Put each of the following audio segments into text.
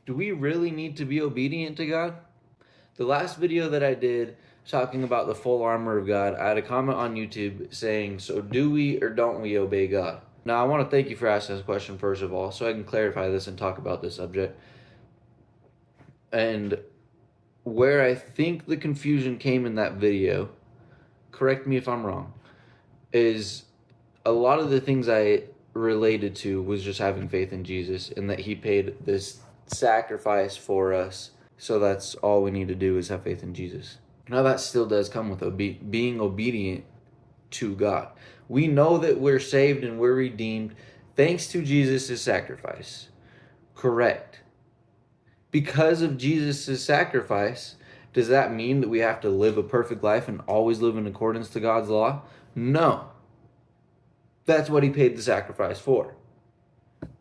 Do we really need to be obedient to God? The last video that I did talking about the full armor of God, I had a comment on YouTube saying, so do we or don't we obey God? Now, I want to thank you for asking this question, first of all, so I can clarify this and talk about this subject. And where I think the confusion came in that video, correct me if I'm wrong, is a lot of the things I related to was just having faith in Jesus and that he paid this sacrifice for us. So that's all we need to do is have faith in Jesus. Now that still does come with being obedient to God. We know that we're saved and we're redeemed thanks to Jesus' sacrifice. Correct. Because of Jesus' sacrifice, does that mean that we have to live a perfect life and always live in accordance to God's law? No. That's what he paid the sacrifice for,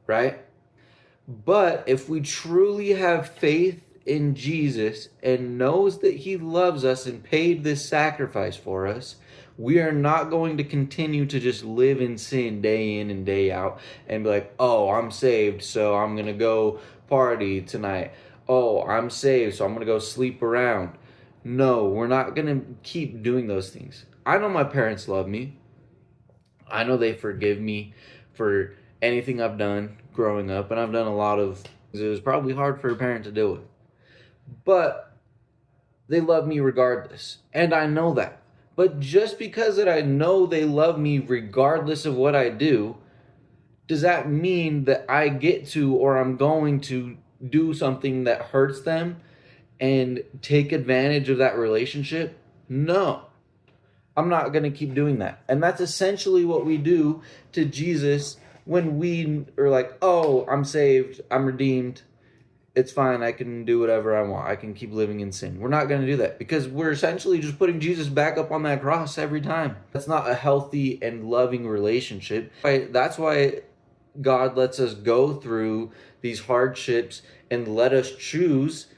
right? But if we truly have faith in Jesus and knows that he loves us and paid this sacrifice for us, we are not going to continue to just live in sin day in and day out and be like, oh, I'm saved, so I'm going to go party tonight. Oh, I'm saved, so I'm going to go sleep around. No, we're not going to keep doing those things. I know my parents love me. I know they forgive me for anything I've done growing up, and I've done a lot of things it was probably hard for a parent to deal with. But they love me regardless, and I know that. But just because that I know they love me regardless of what I do, does that mean that I get to or I'm going to do something that hurts them and take advantage of that relationship? No. I'm not going to keep doing that. And that's essentially what we do to Jesus when we are like, oh, I'm saved, I'm redeemed, it's fine, I can do whatever I want, I can keep living in sin. We're not going to do that because we're essentially just putting Jesus back up on that cross every time. That's not a healthy and loving relationship. That's why God lets us go through these hardships and let us choose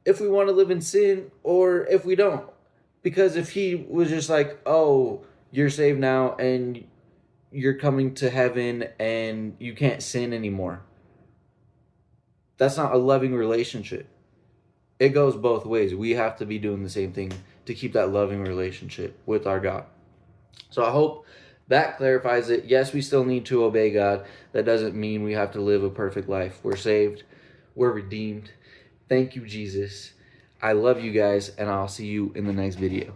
if we want to live in sin or if we don't. Because if he was just like, oh, you're saved now and you're coming to heaven and you can't sin anymore, that's not a loving relationship. It goes both ways. We have to be doing the same thing to keep that loving relationship with our God. So I hope that clarifies it. Yes, we still need to obey God. That doesn't mean we have to live a perfect life. We're saved. We're redeemed. Thank you, Jesus. I love you guys, and I'll see you in the next video.